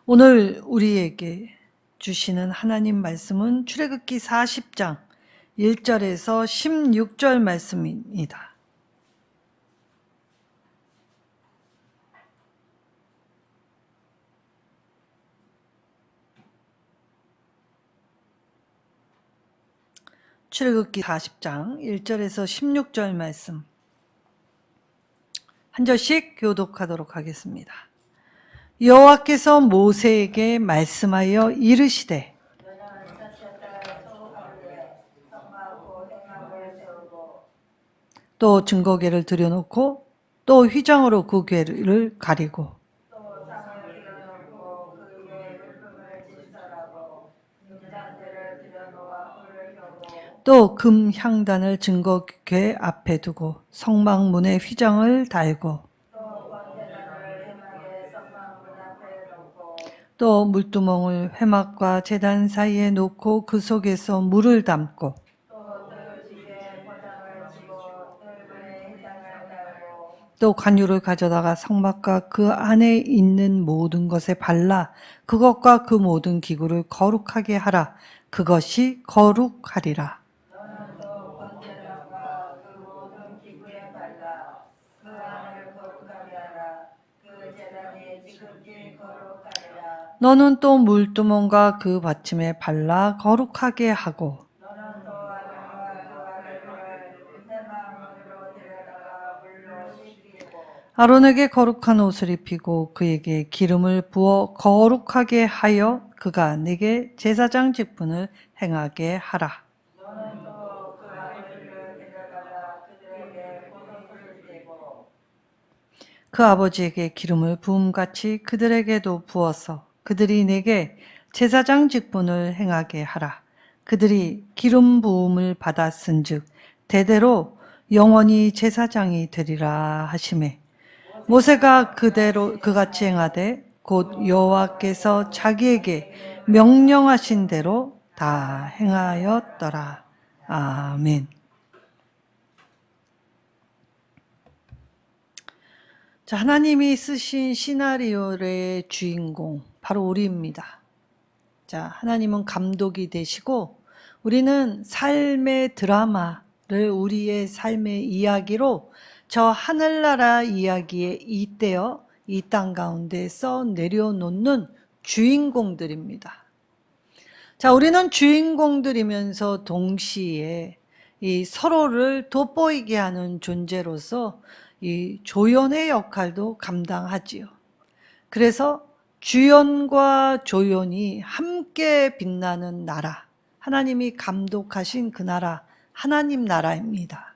오늘 우리에게 주시는 하나님 말씀은 출애굽기 40장 1절에서 16절 말씀입니다. 출애굽기 40장 1절에서 16절 말씀 한 절씩 교독하도록 하겠습니다. 여호와께서 모세에게 말씀하여 이르시되 또 증거궤를 들여놓고 또 휘장으로 그 궤를 가리고 또 금 향단을 증거궤 앞에 두고 성막문에 휘장을 달고 또 물두멍을 회막과 제단 사이에 놓고 그 속에서 물을 담고 또 관유를 가져다가 성막과 그 안에 있는 모든 것에 발라 그것과 그 모든 기구를 거룩하게 하라. 그것이 거룩하리라. 너는 또 물두멍과 그 받침에 발라 거룩하게 하고 아론에게 거룩한 옷을 입히고 그에게 기름을 부어 거룩하게 하여 그가 내게 제사장 직분을 행하게 하라. 그 아버지에게 기름을 부음같이 그들에게도 부어서 그들이 내게 제사장 직분을 행하게 하라. 그들이 기름 부음을 받았은즉 대대로 영원히 제사장이 되리라 하시매 모세가 그대로 그같이 행하되 곧 여호와께서 자기에게 명령하신 대로 다 행하였더라. 아멘. 자, 하나님이 쓰신 시나리오의 주인공 바로 우리입니다. 자, 하나님은 감독이 되시고 우리는 삶의 드라마를 우리의 삶의 이야기로 저 하늘나라 이야기에 잇대어 이 땅 가운데 써 내려놓는 주인공들입니다. 자, 우리는 주인공들이면서 동시에 이 서로를 돋보이게 하는 존재로서 이 조연의 역할도 감당하지요. 그래서 주연과 조연이 함께 빛나는 나라, 하나님이 감독하신 그 나라, 하나님 나라입니다.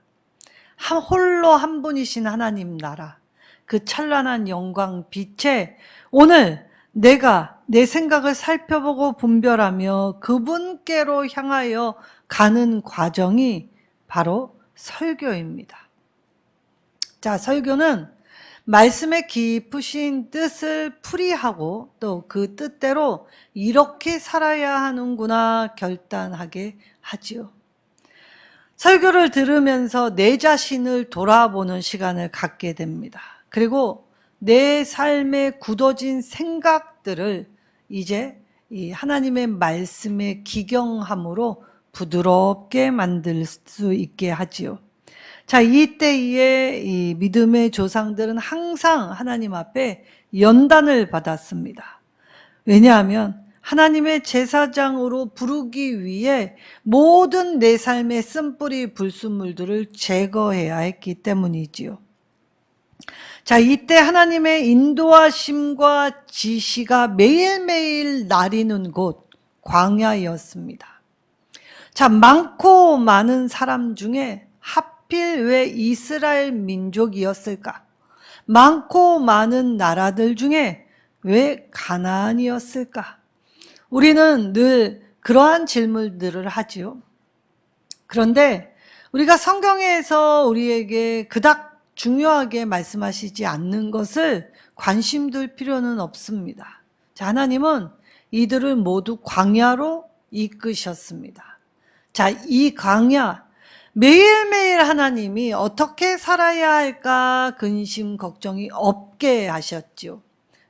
홀로 한 분이신 하나님 나라, 그 찬란한 영광 빛에 오늘 내가 내 생각을 살펴보고 분별하며 그분께로 향하여 가는 과정이 바로 설교입니다. 자, 설교는 말씀의 깊으신 뜻을 풀이하고 또 그 뜻대로 이렇게 살아야 하는구나 결단하게 하지요. 설교를 들으면서 내 자신을 돌아보는 시간을 갖게 됩니다. 그리고 내 삶에 굳어진 생각들을 이제 이 하나님의 말씀의 기경함으로 부드럽게 만들 수 있게 하지요. 자, 이때에 이 믿음의 조상들은 항상 하나님 앞에 연단을 받았습니다. 왜냐하면 하나님의 제사장으로 부르기 위해 모든 내 삶의 쓴뿌리 불순물들을 제거해야 했기 때문이지요. 자, 이때 하나님의 인도하심과 지시가 매일매일 나리는 곳 광야였습니다. 자, 많고 많은 사람 중에 하필 왜 이스라엘 민족이었을까? 많고 많은 나라들 중에 왜 가나안이었을까? 우리는 늘 그러한 질문들을 하지요. 그런데 우리가 성경에서 우리에게 그닥 중요하게 말씀하시지 않는 것을 관심 둘 필요는 없습니다. 자, 하나님은 이들을 모두 광야로 이끄셨습니다. 자, 이 광야, 매일매일 하나님이 어떻게 살아야 할까 근심 걱정이 없게 하셨지요.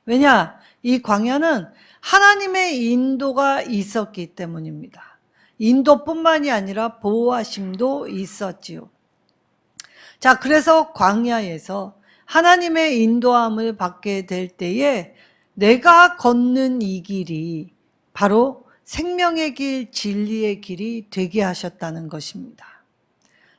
왜냐? 이 광야는 하나님의 인도가 있었기 때문입니다. 인도뿐만이 아니라 보호하심도 있었지요. 자, 그래서 광야에서 하나님의 인도함을 받게 될 때에 내가 걷는 이 길이 바로 생명의 길, 진리의 길이 되게 하셨다는 것입니다.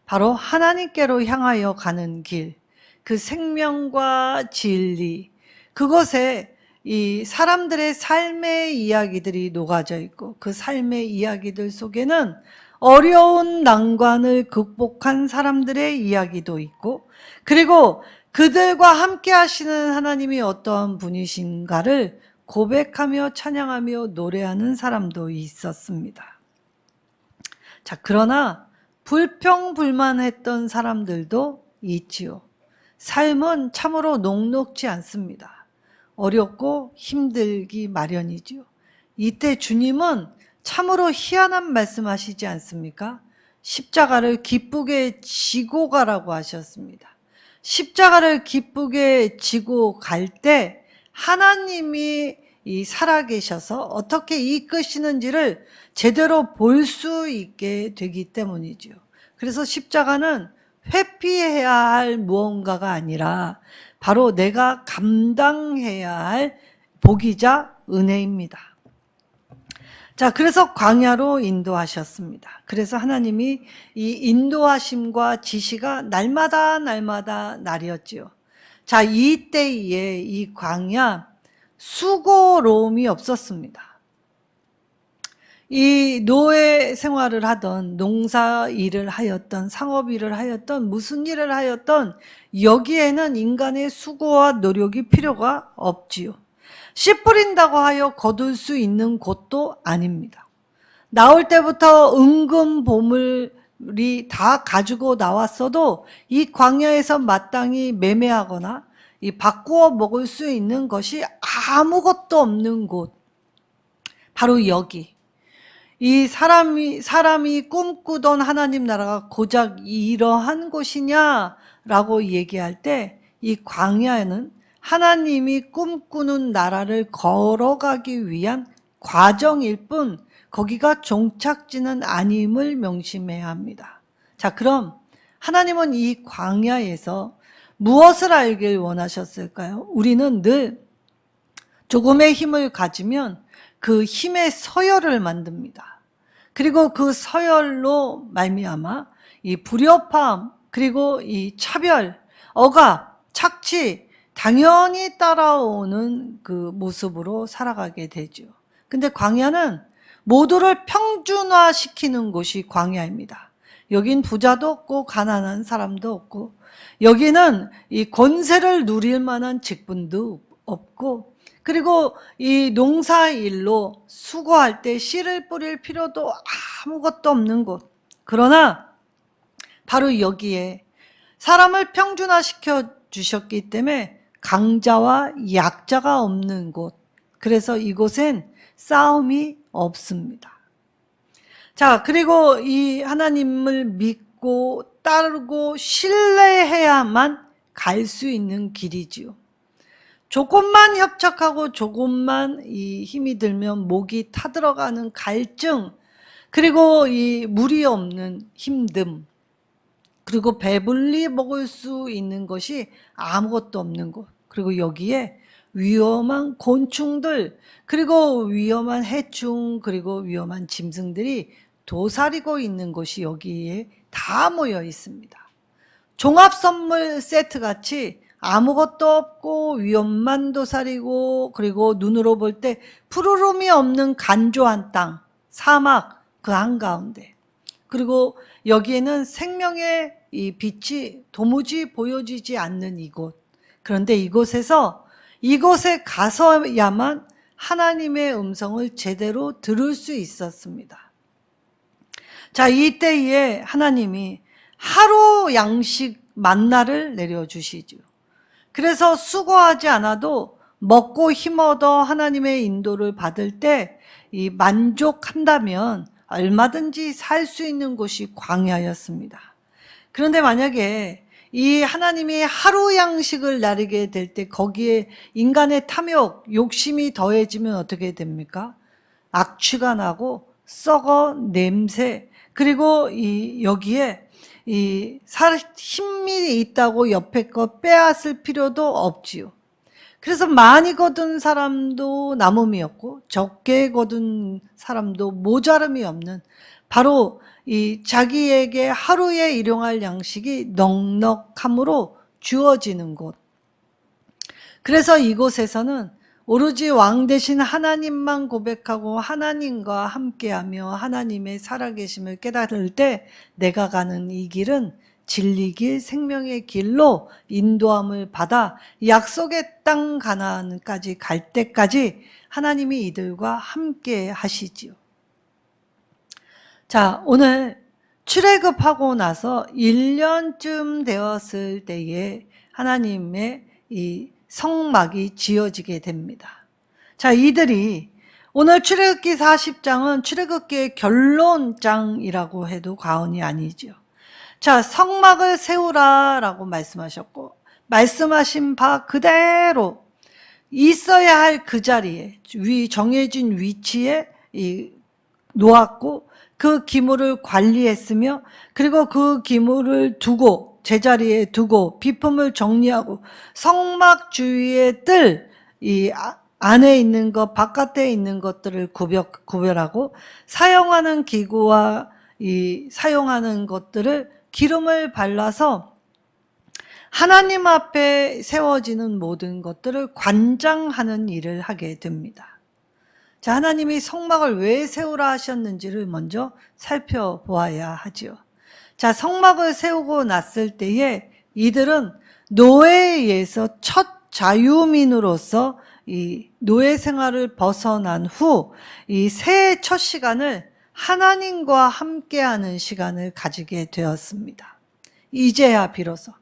바로 하나님께로 향하여 가는 길, 그 생명과 진리, 그곳에 이 사람들의 삶의 이야기들이 녹아져 있고 그 삶의 이야기들 속에는 어려운 난관을 극복한 사람들의 이야기도 있고, 그리고 그들과 함께 하시는 하나님이 어떠한 분이신가를 고백하며 찬양하며 노래하는 사람도 있었습니다. 자, 그러나 불평불만했던 사람들도 있지요. 삶은 참으로 녹록지 않습니다. 어렵고 힘들기 마련이지요. 이때 주님은 참으로 희한한 말씀하시지 않습니까? 십자가를 기쁘게 지고 가라고 하셨습니다. 십자가를 기쁘게 지고 갈 때 하나님이 살아계셔서 어떻게 이끄시는지를 제대로 볼 수 있게 되기 때문이죠. 그래서 십자가는 회피해야 할 무언가가 아니라 바로 내가 감당해야 할 복이자 은혜입니다. 자, 그래서 광야로 인도하셨습니다. 그래서 하나님이 이 인도하심과 지시가 날마다 날이었지요. 자, 이때에 이 광야 수고로움이 없었습니다. 이 노예 생활을 하던, 농사 일을 하였던, 상업 일을 하였던, 무슨 일을 하였던 여기에는 인간의 수고와 노력이 필요가 없지요. 씨 뿌린다고 하여 거둘 수 있는 곳도 아닙니다. 나올 때부터 은금 보물이 다 가지고 나왔어도 이 광야에서 마땅히 매매하거나 이 바꾸어 먹을 수 있는 것이 아무것도 없는 곳, 바로 여기. 이 사람이 꿈꾸던 하나님 나라가 고작 이러한 곳이냐라고 얘기할 때 이 광야에는 하나님이 꿈꾸는 나라를 걸어가기 위한 과정일 뿐 거기가 종착지는 아님을 명심해야 합니다. 자, 그럼 하나님은 이 광야에서 무엇을 알길 원하셨을까요? 우리는 늘 조금의 힘을 가지면 그 힘의 서열을 만듭니다. 그리고 그 서열로 말미암아 이 불협화음, 그리고 이 차별, 억압, 착취 당연히 따라오는 그 모습으로 살아가게 되죠. 근데 광야는 모두를 평준화시키는 곳이 광야입니다. 여긴 부자도 없고 가난한 사람도 없고, 여기는 이 권세를 누릴 만한 직분도 없고, 그리고 이 농사일로 수고할 때 씨를 뿌릴 필요도 아무것도 없는 곳. 그러나 바로 여기에 사람을 평준화시켜 주셨기 때문에 강자와 약자가 없는 곳. 그래서 이곳엔 싸움이 없습니다. 자, 그리고 이 하나님을 믿고 따르고 신뢰해야만 갈 수 있는 길이지요. 조금만 협착하고 조금만 이 힘이 들면 목이 타들어가는 갈증, 그리고 이 물이 없는 힘듦, 그리고 배불리 먹을 수 있는 것이 아무것도 없는 곳, 그리고 여기에 위험한 곤충들, 그리고 위험한 해충, 그리고 위험한 짐승들이 도사리고 있는 곳이 여기에 다 모여 있습니다. 종합선물 세트 같이 아무것도 없고 위험만 도사리고, 그리고 눈으로 볼 때 푸르름이 없는 간조한 땅, 사막 그 한가운데, 그리고 여기에는 생명의 이 빛이 도무지 보여지지 않는 이곳. 그런데 이곳에 가서야만 하나님의 음성을 제대로 들을 수 있었습니다. 자, 이때에 하나님이 하루 양식 만나를 내려주시죠. 그래서 수고하지 않아도 먹고 힘얻어 하나님의 인도를 받을 때 이 만족한다면 얼마든지 살 수 있는 곳이 광야였습니다. 그런데 만약에 이 하나님이 하루 양식을 나르게 될 때 거기에 인간의 탐욕, 욕심이 더해지면 어떻게 됩니까? 악취가 나고 썩어 냄새, 그리고 여기에 힘이 있다고 옆에 거 빼앗을 필요도 없지요. 그래서 많이 거둔 사람도 남음이 없고 적게 거둔 사람도 모자름이 없는, 바로 자기에게 하루에 일용할 양식이 넉넉함으로 주어지는 곳. 그래서 이곳에서는 오로지 왕 대신 하나님만 고백하고 하나님과 함께하며 하나님의 살아계심을 깨달을 때 내가 가는 이 길은 진리길, 생명의 길로 인도함을 받아 약속의 땅 가나안까지 갈 때까지 하나님이 이들과 함께 하시지요. 자, 오늘 출애굽하고 나서 1년쯤 되었을 때에 하나님의 이 성막이 지어지게 됩니다. 자, 이들이 오늘 출애굽기 40장은 출애굽기의 결론장이라고 해도 과언이 아니죠. 자, 성막을 세우라라고 말씀하셨고, 말씀하신 바 그대로 있어야 할 그 자리에 정해진 위치에 놓았고, 그 기물을 관리했으며, 그리고 그 기물을 두고 제자리에 두고 비품을 정리하고 성막 주위에 뜰 안에 있는 것, 바깥에 있는 것들을 구별하고 사용하는 기구와 사용하는 것들을 기름을 발라서 하나님 앞에 세워지는 모든 것들을 관장하는 일을 하게 됩니다. 자, 하나님이 성막을 왜 세우라 하셨는지를 먼저 살펴보아야 하죠. 자, 성막을 세우고 났을 때에 이들은 노예에서 첫 자유민으로서 이 노예 생활을 벗어난 후 이 새해 첫 시간을 하나님과 함께하는 시간을 가지게 되었습니다. 이제야 비로소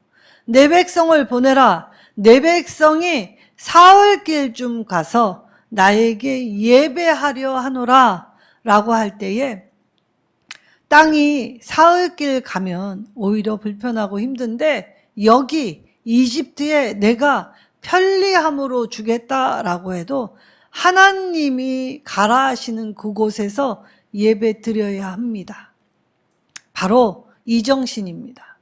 내 백성을 보내라. 내 백성이 사흘길쯤 가서 나에게 예배하려 하노라 라고 할 때에, 땅이 사흘길 가면 오히려 불편하고 힘든데 여기 이집트에 내가 편리함으로 주겠다라고 해도 하나님이 가라 하시는 그곳에서 예배 드려야 합니다. 바로 이 정신입니다.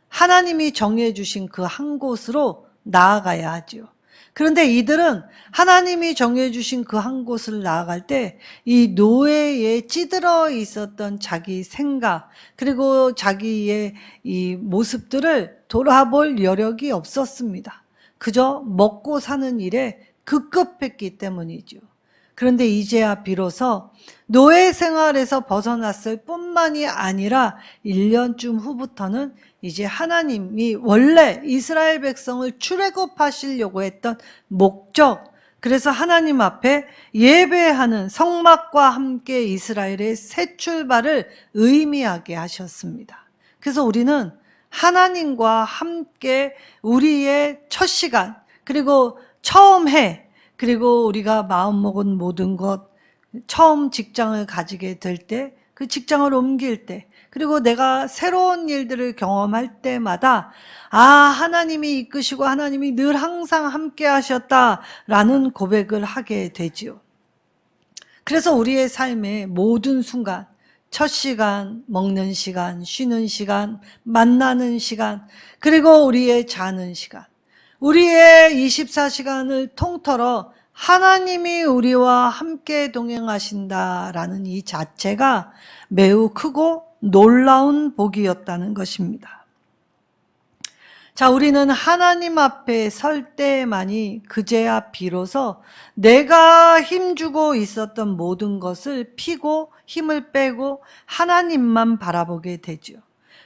하나님이 정해주신 그 한 곳으로 나아가야 하죠. 그런데 이들은 하나님이 정해주신 그 한 곳을 나아갈 때 이 노예에 찌들어 있었던 자기 생각, 그리고 자기의 이 모습들을 돌아볼 여력이 없었습니다. 그저 먹고 사는 일에 급급했기 때문이죠. 그런데 이제야 비로소 노예 생활에서 벗어났을 뿐만이 아니라 1년쯤 후부터는 이제 하나님이 원래 이스라엘 백성을 출애굽하시려고 했던 목적, 그래서 하나님 앞에 예배하는 성막과 함께 이스라엘의 새 출발을 의미하게 하셨습니다. 그래서 우리는 하나님과 함께 우리의 첫 시간, 그리고 처음 해, 그리고 우리가 마음먹은 모든 것, 처음 직장을 가지게 될 때, 그 직장을 옮길 때, 그리고 내가 새로운 일들을 경험할 때마다 하나님이 이끄시고 하나님이 늘 항상 함께 하셨다라는 고백을 하게 되지요. 그래서 우리의 삶의 모든 순간, 첫 시간, 먹는 시간, 쉬는 시간, 만나는 시간, 그리고 우리의 자는 시간, 우리의 24시간을 통틀어 하나님이 우리와 함께 동행하신다라는 이 자체가 매우 크고 놀라운 복이었다는 것입니다. 자, 우리는 하나님 앞에 설 때만이 그제야 비로소 내가 힘주고 있었던 모든 것을 피고 힘을 빼고 하나님만 바라보게 되죠.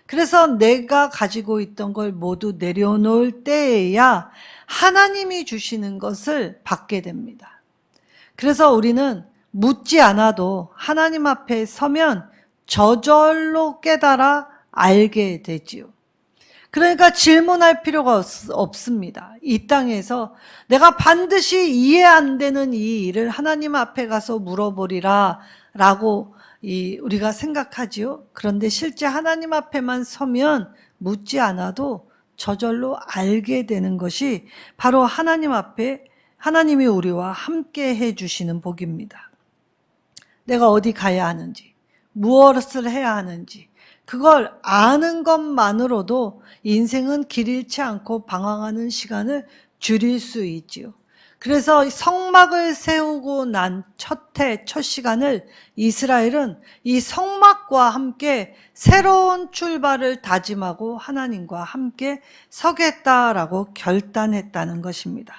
그래서 내가 가지고 있던 걸 모두 내려놓을 때에야 하나님이 주시는 것을 받게 됩니다. 그래서 우리는 묻지 않아도 하나님 앞에 서면 저절로 깨달아 알게 되지요. 그러니까 질문할 필요가 없습니다. 이 땅에서 내가 반드시 이해 안 되는 이 일을 하나님 앞에 가서 물어보리라 라고 우리가 생각하지요. 그런데 실제 하나님 앞에만 서면 묻지 않아도 저절로 알게 되는 것이 바로 하나님 앞에 하나님이 우리와 함께 해주시는 복입니다. 내가 어디 가야 하는지, 무엇을 해야 하는지 그걸 아는 것만으로도 인생은 길 잃지 않고 방황하는 시간을 줄일 수 있지요. 그래서 성막을 세우고 난 첫 시간을 이스라엘은 이 성막과 함께 새로운 출발을 다짐하고 하나님과 함께 서겠다라고 결단했다는 것입니다.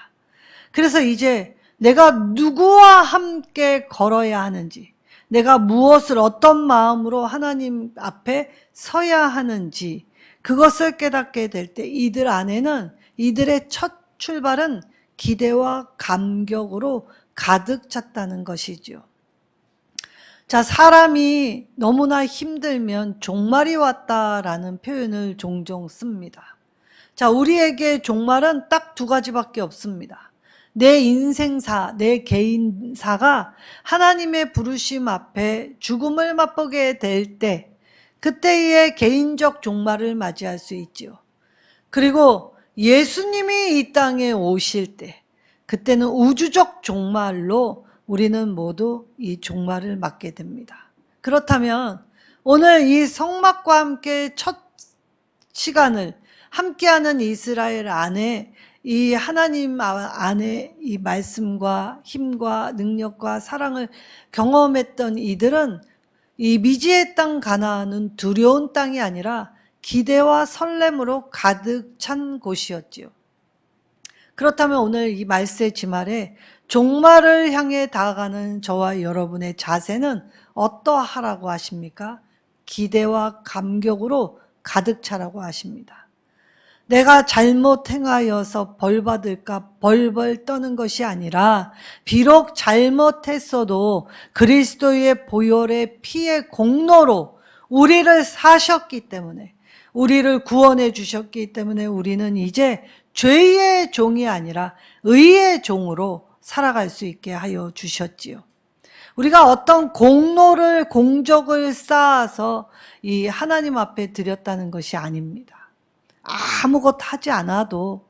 그래서 이제 내가 누구와 함께 걸어야 하는지, 내가 무엇을 어떤 마음으로 하나님 앞에 서야 하는지 그것을 깨닫게 될 때 이들 안에는 이들의 첫 출발은 기대와 감격으로 가득 찼다는 것이죠. 자, 사람이 너무나 힘들면 종말이 왔다라는 표현을 종종 씁니다. 자, 우리에게 종말은 딱 두 가지밖에 없습니다. 내 인생사, 내 개인사가 하나님의 부르심 앞에 죽음을 맛보게 될 때, 그때의 개인적 종말을 맞이할 수 있지요. 그리고 예수님이 이 땅에 오실 때, 그때는 우주적 종말로 우리는 모두 이 종말을 맞게 됩니다. 그렇다면 오늘 이 성막과 함께 첫 시간을 함께하는 이스라엘 안에 이 하나님 안에 이 말씀과 힘과 능력과 사랑을 경험했던 이들은 이 미지의 땅 가나안은 두려운 땅이 아니라 기대와 설렘으로 가득 찬 곳이었지요. 그렇다면 오늘 이 말세 지말에 종말을 향해 다가가는 저와 여러분의 자세는 어떠하라고 하십니까? 기대와 감격으로 가득 차라고 하십니다. 내가 잘못 행하여서 벌 받을까 벌벌 떠는 것이 아니라 비록 잘못했어도 그리스도의 보혈의 피의 공로로 우리를 사셨기 때문에, 우리를 구원해 주셨기 때문에 우리는 이제 죄의 종이 아니라 의의 종으로 살아갈 수 있게 하여 주셨지요. 우리가 어떤 공적을 쌓아서 이 하나님 앞에 드렸다는 것이 아닙니다. 아무것도 하지 않아도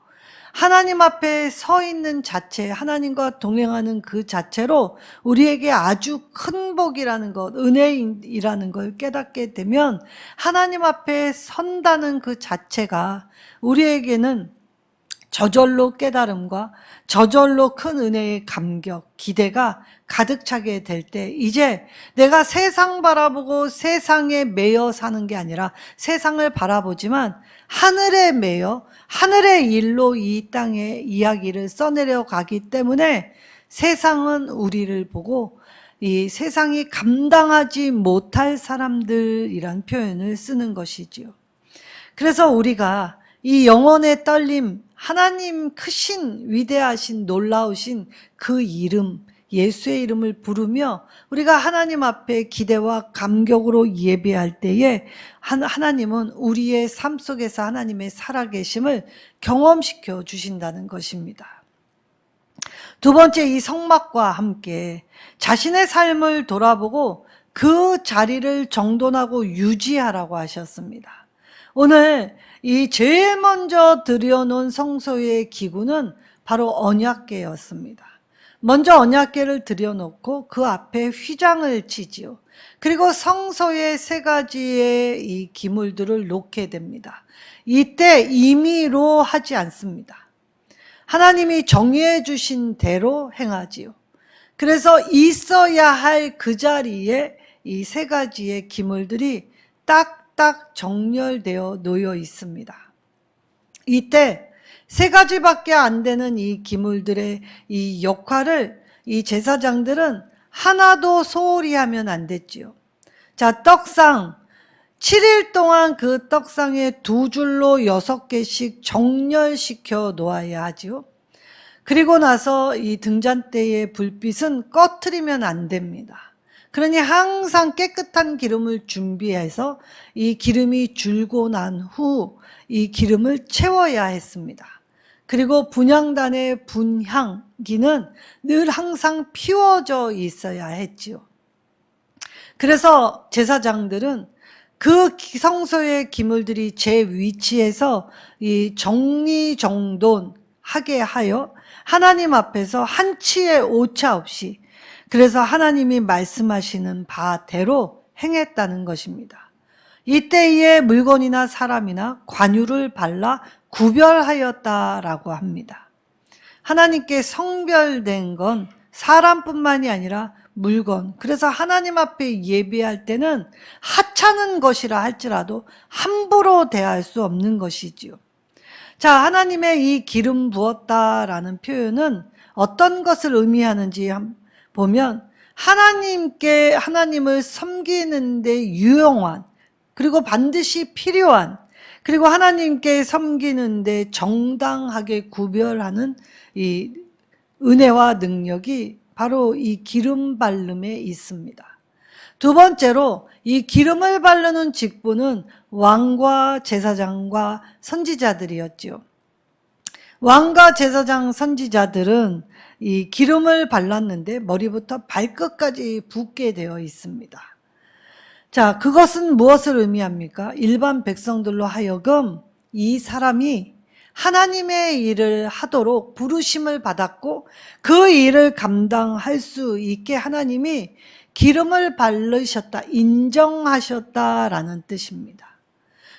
하나님 앞에 서 있는 자체, 하나님과 동행하는 그 자체로 우리에게 아주 큰 복이라는 것, 은혜이라는 걸 깨닫게 되면 하나님 앞에 선다는 그 자체가 우리에게는 저절로 깨달음과 저절로 큰 은혜의 감격, 기대가 가득 차게 될 때 이제 내가 세상 바라보고 세상에 매여 사는 게 아니라 세상을 바라보지만 하늘에 매여 하늘의 일로 이 땅에 이야기를 써내려 가기 때문에 세상은 우리를 보고 이 세상이 감당하지 못할 사람들이란 표현을 쓰는 것이지요. 그래서 우리가 이 영혼의 떨림, 하나님 크신 위대하신 놀라우신 그 이름, 예수의 이름을 부르며 우리가 하나님 앞에 기대와 감격으로 예배할 때에 하나님은 우리의 삶 속에서 하나님의 살아계심을 경험시켜 주신다는 것입니다. 두 번째, 이 성막과 함께 자신의 삶을 돌아보고 그 자리를 정돈하고 유지하라고 하셨습니다. 오늘 이 제일 먼저 들여놓은 성소의 기구는 바로 언약궤였습니다. 먼저 언약궤를 들여놓고 그 앞에 휘장을 치지요. 그리고 성소에 세 가지의 이 기물들을 놓게 됩니다. 이때 임의로 하지 않습니다. 하나님이 정해 주신 대로 행하지요. 그래서 있어야 할 그 자리에 이 세 가지의 기물들이 딱딱 정렬되어 놓여 있습니다. 이때 세 가지밖에 안 되는 이 기물들의 이 역할을 이 제사장들은 하나도 소홀히 하면 안 됐지요. 자, 떡상 7일 동안 그 떡상에 두 줄로 6개씩 정렬시켜 놓아야 하지요. 그리고 나서 이 등잔대의 불빛은 꺼트리면 안 됩니다. 그러니 항상 깨끗한 기름을 준비해서 이 기름이 줄고 난 후 이 기름을 채워야 했습니다. 그리고 분향단의 분향기는 늘 항상 피워져 있어야 했지요. 그래서 제사장들은 그 성소의 기물들이 제 위치에서 이 정리정돈하게 하여 하나님 앞에서 한치의 오차 없이, 그래서 하나님이 말씀하시는 바대로 행했다는 것입니다. 이때에 물건이나 사람이나 관유를 발라 구별하였다라고 합니다. 하나님께 성별된 건 사람뿐만이 아니라 물건, 그래서 하나님 앞에 예배할 때는 하찮은 것이라 할지라도 함부로 대할 수 없는 것이지요. 자, 하나님의 이 기름 부었다라는 표현은 어떤 것을 의미하는지 보면, 하나님을 섬기는 데 유용한, 그리고 반드시 필요한, 그리고 하나님께 섬기는 데 정당하게 구별하는 이 은혜와 능력이 바로 이 기름 바름에 있습니다. 두 번째로, 이 기름을 바르는 직분은 왕과 제사장과 선지자들이었지요. 왕과 제사장, 선지자들은 이 기름을 발랐는데 머리부터 발끝까지 붓게 되어 있습니다. 자, 그것은 무엇을 의미합니까? 일반 백성들로 하여금 이 사람이 하나님의 일을 하도록 부르심을 받았고 그 일을 감당할 수 있게 하나님이 기름을 바르셨다, 인정하셨다라는 뜻입니다.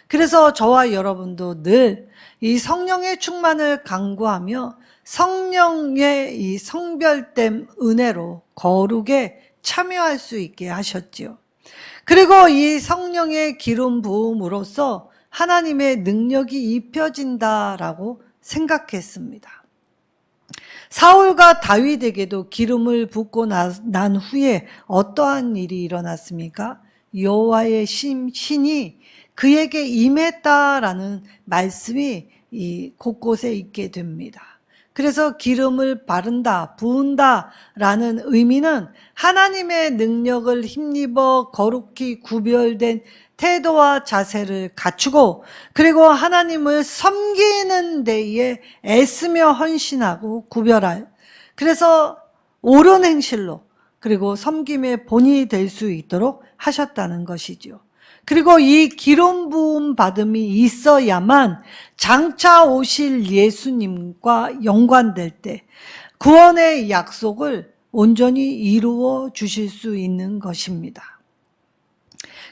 그래서 저와 여러분도 늘 이 성령의 충만을 간구하며 성령의 이 성별됨 은혜로 거룩에 참여할 수 있게 하셨지요. 그리고 이 성령의 기름 부음으로써 하나님의 능력이 입혀진다라고 생각했습니다. 사울과 다윗에게도 기름을 붓고 난 후에 어떠한 일이 일어났습니까? 여호와의 신이 그에게 임했다라는 말씀이 이 곳곳에 있게 됩니다. 그래서 기름을 바른다, 부은다라는 의미는 하나님의 능력을 힘입어 거룩히 구별된 태도와 자세를 갖추고, 그리고 하나님을 섬기는 데에 애쓰며 헌신하고 구별할, 그래서 옳은 행실로, 그리고 섬김의 본이 될 수 있도록 하셨다는 것이죠. 그리고 이 기름 부음 받음이 있어야만 장차 오실 예수님과 연관될 때 구원의 약속을 온전히 이루어 주실 수 있는 것입니다.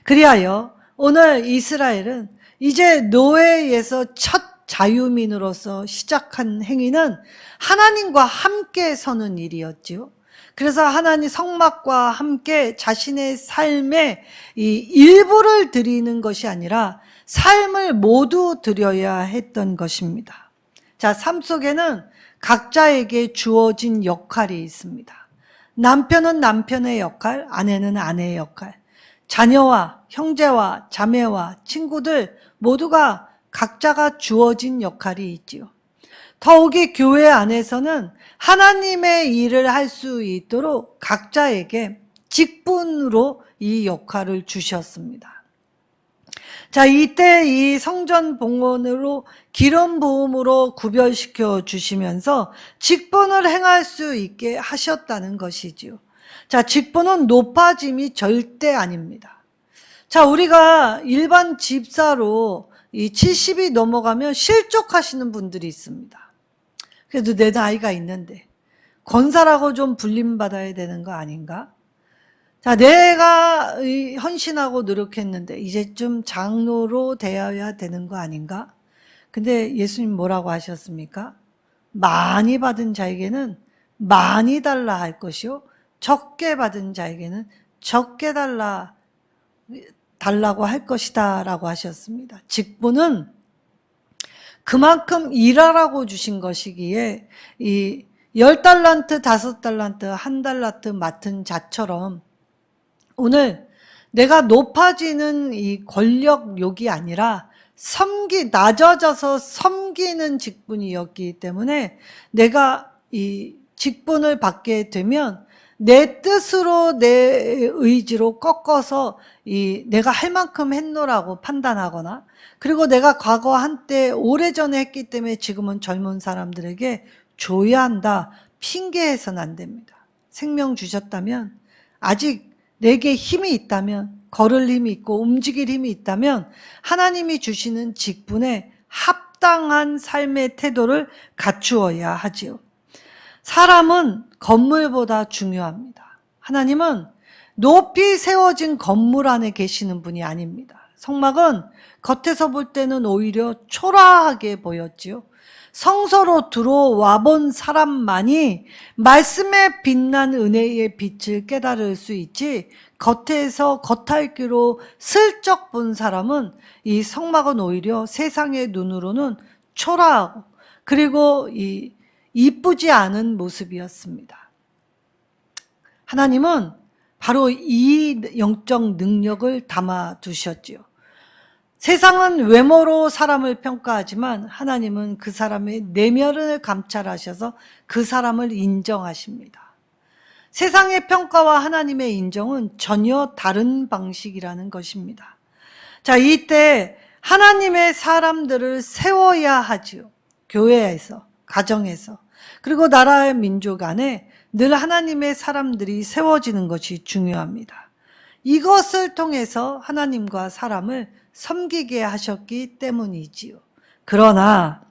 그리하여 오늘 이스라엘은 이제 노예에서 첫 자유민으로서 시작한 행위는 하나님과 함께 서는 일이었지요. 그래서 하나님 성막과 함께 자신의 삶의 이 일부를 드리는 것이 아니라 삶을 모두 드려야 했던 것입니다. 자, 삶 속에는 각자에게 주어진 역할이 있습니다. 남편은 남편의 역할, 아내는 아내의 역할, 자녀와 형제와 자매와 친구들 모두가 각자가 주어진 역할이 있지요. 더욱이 교회 안에서는 하나님의 일을 할 수 있도록 각자에게 직분으로 이 역할을 주셨습니다. 자, 이때 이 성전 봉헌으로 기름 부음으로 구별시켜 주시면서 직분을 행할 수 있게 하셨다는 것이지요. 자, 직분은 높아짐이 절대 아닙니다. 자, 우리가 일반 집사로 이 70이 넘어가면 실족하시는 분들이 있습니다. 그래도 내 나이가 있는데 권사라고 좀 불림받아야 되는 거 아닌가? 자, 내가 헌신하고 노력했는데 이제 좀 장로로 되어야 되는 거 아닌가? 근데 예수님 뭐라고 하셨습니까? 많이 받은 자에게는 많이 달라 할 것이요, 적게 받은 자에게는 적게 달라고 할 것이다 라고 하셨습니다. 직분은 그만큼 일하라고 주신 것이기에 이 10달란트, 5달란트, 1달란트 맡은 자처럼 오늘 내가 높아지는 이 권력욕이 아니라 낮아져서 섬기는 직분이었기 때문에 내가 이 직분을 받게 되면 내 뜻으로 내 의지로 꺾어서 내가 할 만큼 했노라고 판단하거나, 그리고 내가 과거 한때 오래전에 했기 때문에 지금은 젊은 사람들에게 줘야 한다 핑계해서는 안 됩니다. 생명 주셨다면, 아직 내게 힘이 있다면 걸을 힘이 있고 움직일 힘이 있다면 하나님이 주시는 직분에 합당한 삶의 태도를 갖추어야 하지요. 사람은 건물보다 중요합니다. 하나님은 높이 세워진 건물 안에 계시는 분이 아닙니다. 성막은 겉에서 볼 때는 오히려 초라하게 보였지요. 성소로 들어와 본 사람만이 말씀에 빛난 은혜의 빛을 깨달을 수 있지, 겉에서 겉핥기로 슬쩍 본 사람은 이 성막은 오히려 세상의 눈으로는 초라하고 그리고 이쁘지 않은 모습이었습니다. 하나님은 바로 이 영적 능력을 담아 두셨지요. 세상은 외모로 사람을 평가하지만 하나님은 그 사람의 내면을 감찰하셔서 그 사람을 인정하십니다. 세상의 평가와 하나님의 인정은 전혀 다른 방식이라는 것입니다. 자, 이때 하나님의 사람들을 세워야 하지요. 교회에서, 가정에서, 그리고 나라의 민족 안에 늘 하나님의 사람들이 세워지는 것이 중요합니다. 이것을 통해서 하나님과 사람을 섬기게 하셨기 때문이지요. 그러나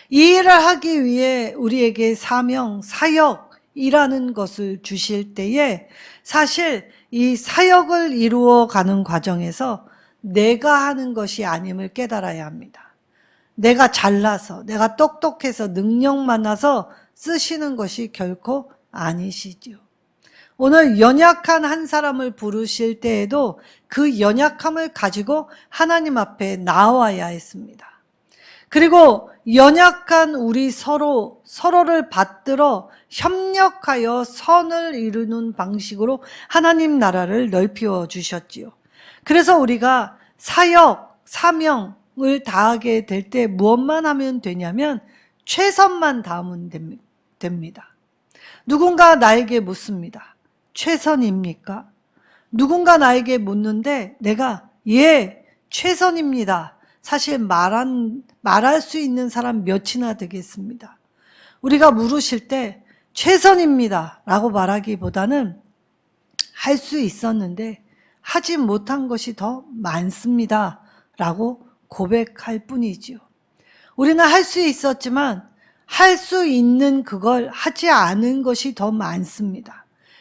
이 일을 하기 위해 우리에게 사명, 사역이라는 것을 주실 때에 사실 이 사역을 이루어가는 과정에서 내가 하는 것이 아님을 깨달아야 합니다. 내가 잘나서, 내가 똑똑해서, 능력 많아서 쓰시는 것이 결코 아니시죠. 오늘 연약한 한 사람을 부르실 때에도 그 연약함을 가지고 하나님 앞에 나와야 했습니다. 그리고 연약한 우리 서로를 받들어 협력하여 선을 이루는 방식으로 하나님 나라를 넓혀 주셨지요. 그래서 우리가 사역, 사명을 다하게 될 때 무엇만 하면 되냐면 최선만 다하면 됩니다. 누군가 나에게 묻습니다. 최선입니까? 누군가 나에게 묻는데 내가 예, 최선입니다. 사실 말할 수 있는 사람 몇이나 되겠습니다. 우리가 물으실 때 최선입니다 라고 말하기보다는 할 수 있었는데 하지 못한 것이 더 많습니다 라고 고백할 뿐이지요. 우리는 할 수 있었지만 할 수 있는 그걸 하지 않은 것이 더 많습니다.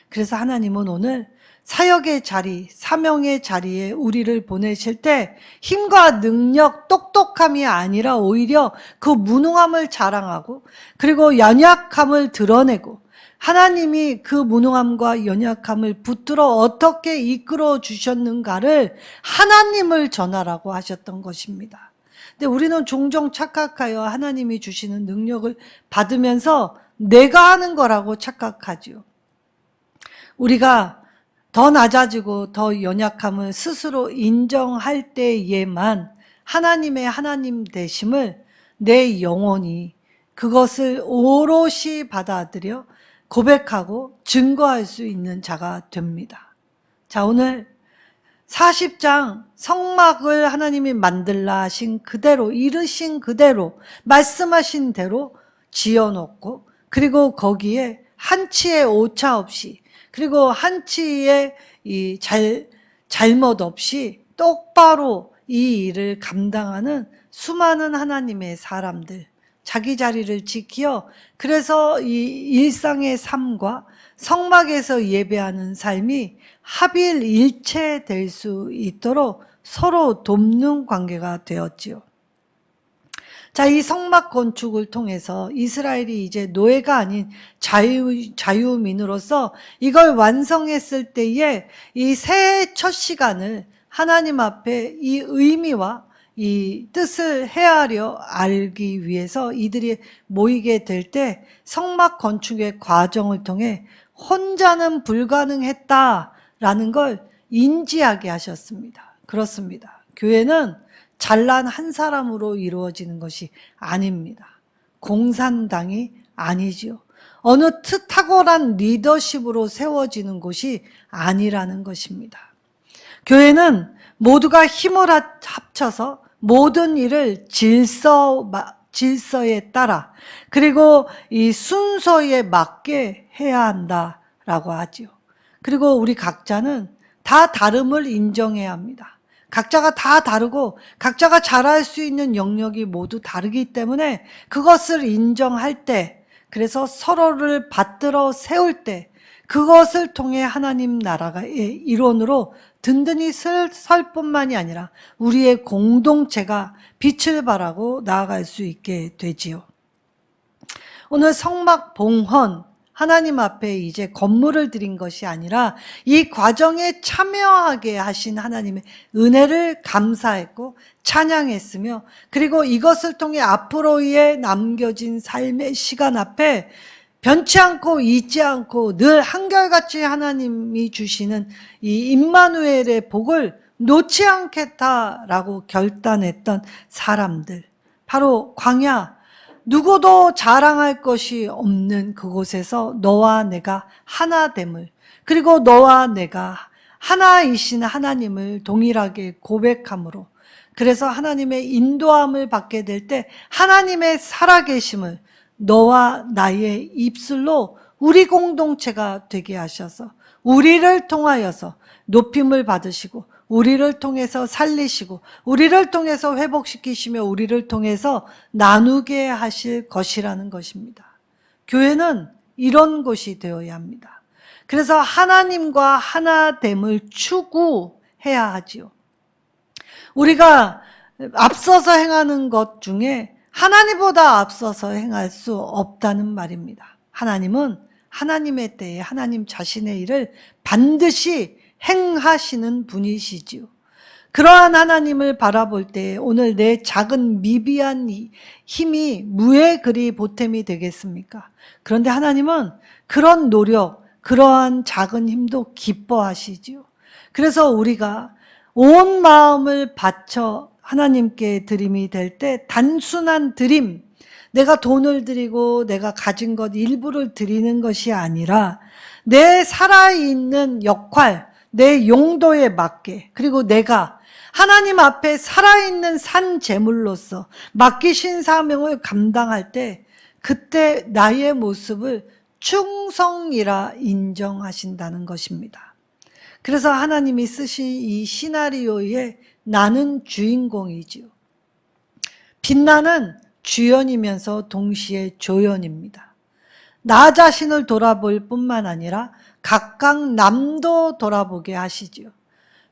그래서 하나님은 오늘 사역의 자리, 사명의 자리에 우리를 보내실 때 힘과 능력, 똑똑함이 아니라 오히려 그 무능함을 자랑하고 그리고 연약함을 드러내고 하나님이 그 무능함과 연약함을 붙들어 어떻게 이끌어 주셨는가를 하나님을 전하라고 하셨던 것입니다. 근데 우리는 종종 착각하여 하나님이 주시는 능력을 받으면서 내가 하는 거라고 착각하죠. 우리가 더 낮아지고 더 연약함을 스스로 인정할 때에만 하나님의 하나님 되심을 내 영혼이 그것을 오롯이 받아들여 고백하고 증거할 수 있는 자가 됩니다. 자, 오늘 40장 성막을 하나님이 만들라 하신 그대로, 이르신 그대로, 말씀하신 대로 지어놓고 그리고 거기에 한치의 오차 없이 그리고 한치의 잘못 없이 똑바로 이 일을 감당하는 수많은 하나님의 사람들, 자기 자리를 지키어 그래서 이 일상의 삶과 성막에서 예배하는 삶이 합일일체될 수 있도록 서로 돕는 관계가 되었지요. 자, 이 성막 건축을 통해서 이스라엘이 이제 노예가 아닌 자유민으로서 이걸 완성했을 때에 이 새해 첫 시간을 하나님 앞에 이 의미와 이 뜻을 헤아려 알기 위해서 이들이 모이게 될 때 성막 건축의 과정을 통해 혼자는 불가능했다라는 걸 인지하게 하셨습니다. 그렇습니다. 교회는 잘난 한 사람으로 이루어지는 것이 아닙니다. 공산당이 아니지요. 어느 탁월한 리더십으로 세워지는 곳이 아니라는 것입니다. 교회는 모두가 힘을 합쳐서 모든 일을 질서에 따라 그리고 이 순서에 맞게 해야 한다라고 하지요. 그리고 우리 각자는 다 다름을 인정해야 합니다. 각자가 다 다르고 각자가 잘할 수 있는 영역이 모두 다르기 때문에 그것을 인정할 때, 그래서 서로를 받들어 세울 때 그것을 통해 하나님 나라의 일원으로 든든히 설 뿐만이 아니라 우리의 공동체가 빛을 발하고 나아갈 수 있게 되지요. 오늘 성막 봉헌, 하나님 앞에 이제 건물을 드린 것이 아니라 이 과정에 참여하게 하신 하나님의 은혜를 감사했고 찬양했으며, 그리고 이것을 통해 앞으로의 남겨진 삶의 시간 앞에 변치 않고 잊지 않고 늘 한결같이 하나님이 주시는 이 임마누엘의 복을 놓지 않겠다라고 결단했던 사람들, 바로 광야, 누구도 자랑할 것이 없는 그곳에서 너와 내가 하나됨을, 그리고 너와 내가 하나이신 하나님을 동일하게 고백함으로, 그래서 하나님의 인도함을 받게 될 때 하나님의 살아계심을 너와 나의 입술로 우리 공동체가 되게 하셔서 우리를 통하여서 높임을 받으시고 우리를 통해서 살리시고 우리를 통해서 회복시키시며 우리를 통해서 나누게 하실 것이라는 것입니다. 교회는 이런 곳이 되어야 합니다. 그래서 하나님과 하나됨을 추구해야 하지요. 우리가 앞서서 행하는 것 중에 하나님보다 앞서서 행할 수 없다는 말입니다. 하나님은 하나님의 때에 하나님 자신의 일을 반드시 행하시는 분이시지요. 그러한 하나님을 바라볼 때 오늘 내 작은 미비한 힘이 무에 그리 보탬이 되겠습니까? 그런데 하나님은 그런 노력, 그러한 작은 힘도 기뻐하시지요. 그래서 우리가 온 마음을 바쳐 하나님께 드림이 될 때 단순한 드림, 내가 돈을 드리고 내가 가진 것 일부를 드리는 것이 아니라 내 살아있는 역할, 내 용도에 맞게, 그리고 내가 하나님 앞에 살아있는 산 제물로서 맡기신 사명을 감당할 때 그때 나의 모습을 충성이라 인정하신다는 것입니다. 그래서 하나님이 쓰신 이 시나리오에 나는 주인공이지요. 빛나는 주연이면서 동시에 조연입니다. 나 자신을 돌아볼 뿐만 아니라 각각 남도 돌아보게 하시지요.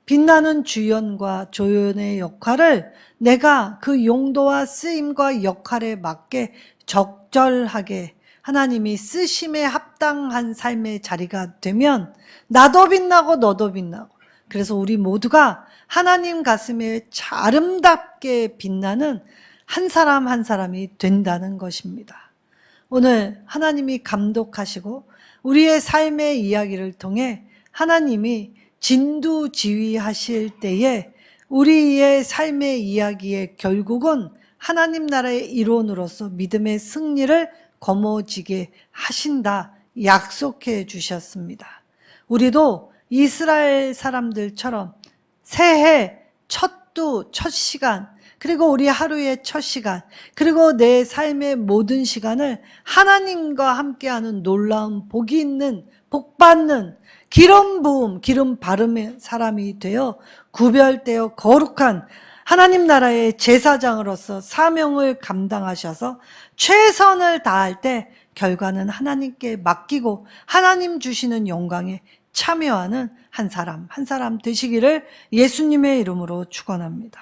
빛나는 주연과 조연의 역할을 내가 그 용도와 쓰임과 역할에 맞게 적절하게 하나님이 쓰심에 합당한 삶의 자리가 되면 나도 빛나고 너도 빛나고, 그래서 우리 모두가 하나님 가슴에 아름답게 빛나는 한 사람 한 사람이 된다는 것입니다. 오늘 하나님이 감독하시고 우리의 삶의 이야기를 통해 하나님이 진두지휘하실 때에 우리의 삶의 이야기의 결국은 하나님 나라의 일원으로서 믿음의 승리를 거머쥐게 하신다 약속해 주셨습니다. 우리도 이스라엘 사람들처럼 새해 첫 두, 첫 시간, 그리고 우리 하루의 첫 시간, 그리고 내 삶의 모든 시간을 하나님과 함께하는 놀라운 복이 있는, 복받는 기름 부음, 기름 바름의 사람이 되어 구별되어 거룩한 하나님 나라의 제사장으로서 사명을 감당하셔서 최선을 다할 때 결과는 하나님께 맡기고 하나님 주시는 영광에 참여하는 한 사람 한 사람 되시기를 예수님의 이름으로 축원합니다.